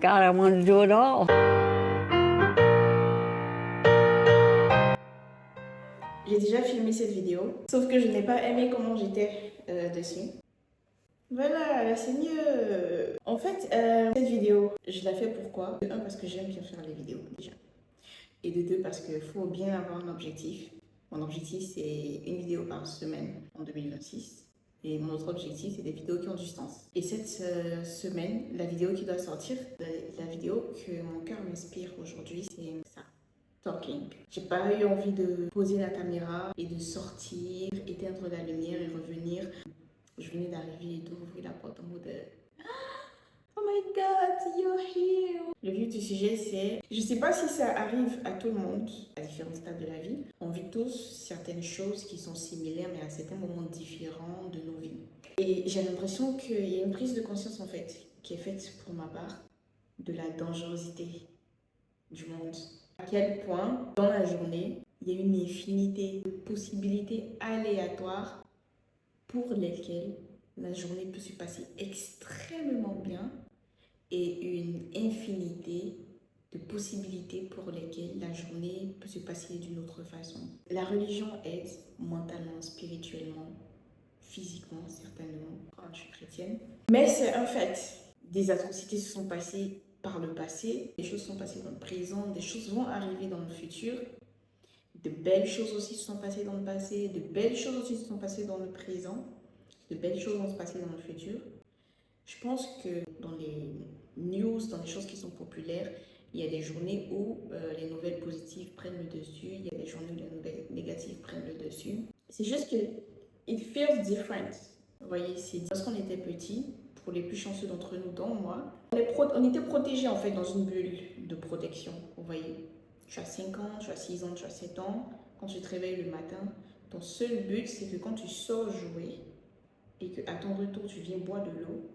Carrément violent. J'ai déjà filmé cette vidéo, sauf que je n'ai pas aimé comment j'étais dessus. Voilà, là c'est mieux. En fait, cette vidéo, je la fais pourquoi? De un, parce que j'aime bien faire les vidéos déjà. Et de deux, parce qu'il faut bien avoir un objectif. Mon objectif, c'est une vidéo par semaine en 2026. Et mon autre objectif, c'est des vidéos qui ont du sens. Et cette semaine, la vidéo qui doit sortir, la vidéo que mon cœur m'inspire aujourd'hui, c'est ça. Talking. J'ai pas eu envie de poser la caméra et de sortir, éteindre la lumière et revenir. Je venais d'arriver et d'ouvrir la porte en mode Oh my god, you're here. Le vif du sujet, c'est je sais pas si ça arrive à tout le monde à différents stades de la vie. On vit tous certaines choses qui sont similaires, mais à certains moments différents de nos vies. Et j'ai l'impression qu'il y a une prise de conscience en fait qui est faite pour ma part de la dangerosité du monde. À quel point, dans la journée, il y a une infinité de possibilités aléatoires pour lesquelles la journée peut se passer extrêmement bien et une infinité de possibilités pour lesquelles la journée peut se passer d'une autre façon. La religion aide mentalement, spirituellement, physiquement, certainement, quand je suis chrétienne. Mais c'est un fait. Des atrocités se sont passées par le passé, des choses sont passées dans le présent, des choses vont arriver dans le futur. De belles choses aussi se sont passées dans le passé, de belles choses aussi se sont passées dans le présent, de belles choses vont se passer dans le futur. Je pense que dans les news, dans les choses qui sont populaires, il y a des journées où les nouvelles positives prennent le dessus, il y a des journées où les nouvelles négatives prennent le dessus. C'est juste que it feels different. Vous voyez, c'est lorsqu'on était petit, pour les plus chanceux d'entre nous, dont moi, on était protégés en fait dans une bulle de protection. Vous voyez, tu as 5 ans, tu as 6 ans, tu as 7 ans, quand tu te réveilles le matin, ton seul but c'est que quand tu sors jouer et qu'à ton retour tu viens boire de l'eau,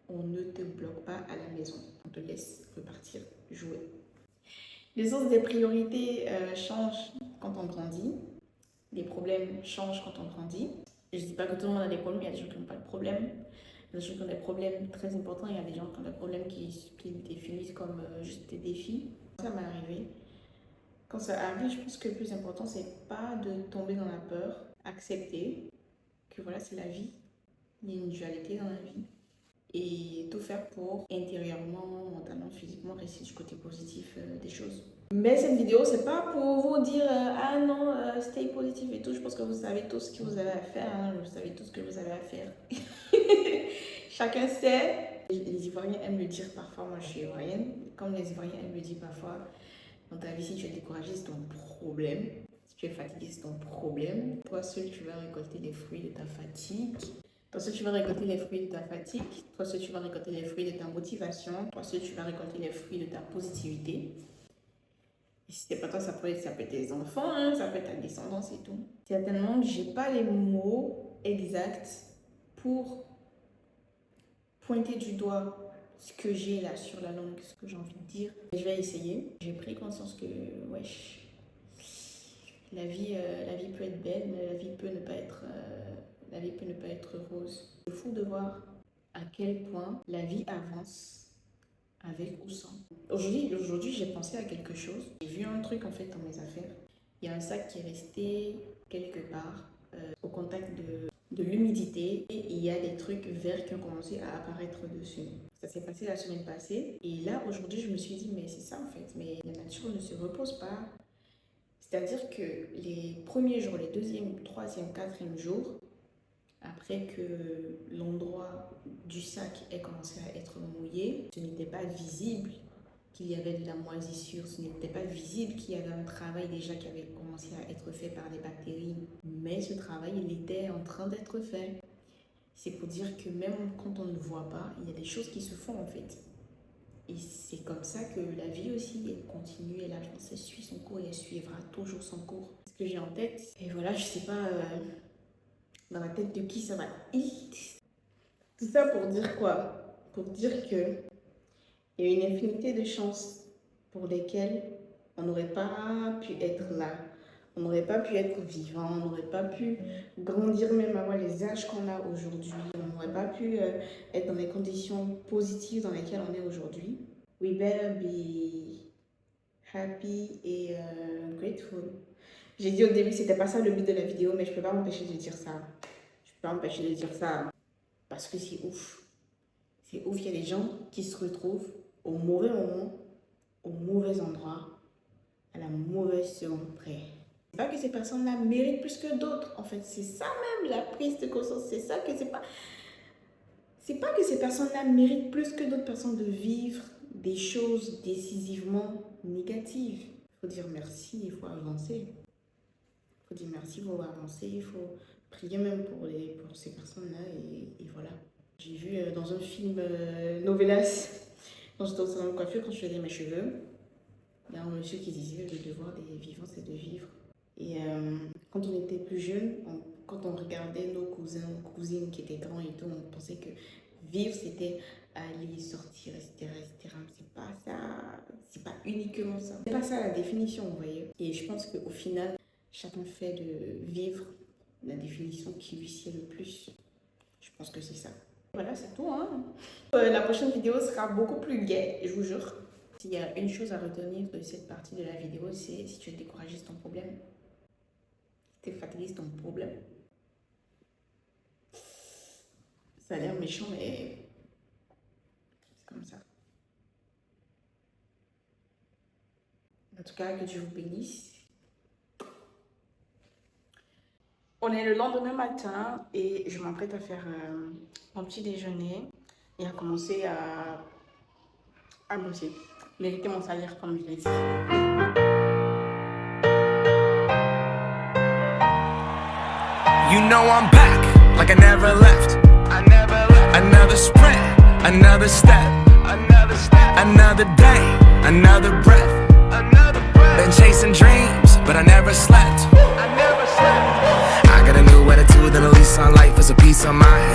on ne te bloque pas à la maison, on te laisse repartir jouer. Les sens des priorités changent quand on grandit, les problèmes changent quand on grandit. Je ne dis pas que tout le monde a des problèmes, il y a des gens qui n'ont pas de problème. Il y a des gens qui ont des problèmes très importants, il y a des gens qui ont des problèmes qui définissent comme juste des défis. Ça m'est arrivé. Quand ça arrive, je pense que le plus important, c'est pas de tomber dans la peur, accepter que voilà, c'est la vie. Il y a une dualité dans la vie. Et tout faire pour intérieurement, mentalement, physiquement rester du côté positif des choses. Mais cette vidéo, c'est pas pour vous dire ah non, stay positif et tout. Je pense que vous savez tout ce que vous avez à faire. Hein. Vous savez tout ce que vous avez à faire. Chacun sait. Les Ivoiriens aiment le dire parfois. Moi, je suis ivoirienne. Comme les Ivoiriens aiment le dire parfois, dans ta vie, si tu es découragé, c'est ton problème. Si tu es fatigué, c'est ton problème. Toi seul, tu vas récolter les fruits de ta fatigue. Toi seul, tu vas récolter les fruits de ta fatigue. Toi seul, tu vas récolter les fruits de ta motivation. Toi seul, tu vas récolter les fruits de ta positivité. Et si c'est pas toi, ça peut être tes enfants, hein, ça peut être ta descendance et tout. Certainement, j'ai pas les mots exacts pour pointer du doigt ce que j'ai là sur la langue, ce que j'ai envie de dire. Je vais essayer. J'ai pris conscience que, wesh, la vie peut être belle, mais la vie peut ne pas être rose. C'est fou de voir à quel point la vie avance avec ou sans. Aujourd'hui, j'ai pensé à quelque chose. J'ai vu un truc en fait dans mes affaires. Il y a un sac qui est resté quelque part au contact de l'humidité et il y a des trucs verts qui ont commencé à apparaître dessus. Ça s'est passé la semaine passée et là aujourd'hui je me suis dit mais c'est ça en fait, mais la nature ne se repose pas. C'est-à-dire que les premiers jours, les deuxième, troisième, quatrième jours, après que l'endroit du sac ait commencé à être mouillé, ce n'était pas visible qu'il y avait de la moisissure, ce n'était pas visible qu'il y avait un travail déjà qui avait commencé à être fait par des bactéries. Mais ce travail, il était en train d'être fait. C'est pour dire que même quand on ne voit pas, il y a des choses qui se font en fait. Et c'est comme ça que la vie aussi, elle continue, elle avance, elle suit son cours et elle suivra toujours son cours. Ce que j'ai en tête, et voilà, je sais pas dans la tête de qui ça va hit. Tout ça pour dire quoi? Pour dire que il y a une infinité de chances pour lesquelles on n'aurait pas pu être là. On n'aurait pas pu être vivant, on n'aurait pas pu grandir même avoir les âges qu'on a aujourd'hui. On n'aurait pas pu être dans les conditions positives dans lesquelles on est aujourd'hui. We better be happy et grateful. J'ai dit au début que c'était pas ça le but de la vidéo, mais je peux pas m'empêcher de dire ça. Je peux pas m'empêcher de dire ça parce que c'est ouf. C'est ouf, il y a des gens qui se retrouvent au mauvais moment, au mauvais endroit, à la mauvaise seconde près. C'est pas que ces personnes-là méritent plus que d'autres. En fait, c'est ça même la prise de conscience. C'est ça que c'est pas... C'est pas que ces personnes-là méritent plus que d'autres personnes de vivre des choses décisivement négatives. Il faut dire merci, il faut avancer. Il faut dire merci, il faut avancer, il faut prier même pour ces personnes-là et voilà. J'ai vu dans un film Novelas, quand j'étais au salon de coiffure, quand je faisais mes cheveux, il y a un monsieur qui disait le devoir des vivants, c'est de vivre. Et quand on était plus jeune, quand on regardait nos cousins, cousines qui étaient grands et tout, on pensait que vivre, c'était aller, sortir, etc. C'est pas ça, c'est pas uniquement ça. C'est pas ça la définition, vous voyez. Et je pense qu'au final, chacun fait de vivre la définition qui lui sied le plus. Je pense que c'est ça. Voilà, c'est tout. Hein. La prochaine vidéo sera beaucoup plus gaie, je vous jure. S'il y a une chose à retenir de cette partie de la vidéo, c'est si tu es découragé, c'est ton problème. Si tu es fatigué, c'est ton problème. Ça a l'air méchant, mais c'est comme ça. En tout cas, que Dieu vous bénisse. On est le lendemain matin et je m'apprête à faire mon petit déjeuner et à commencer à bosser. Mériter mon salaire comme je l'ai dit. You know I'm back, like I never left. Another sprint, another step. Another day, another breath. Been chasing dreams, but I never slept. I got a new attitude and a lease on life is a piece of mind.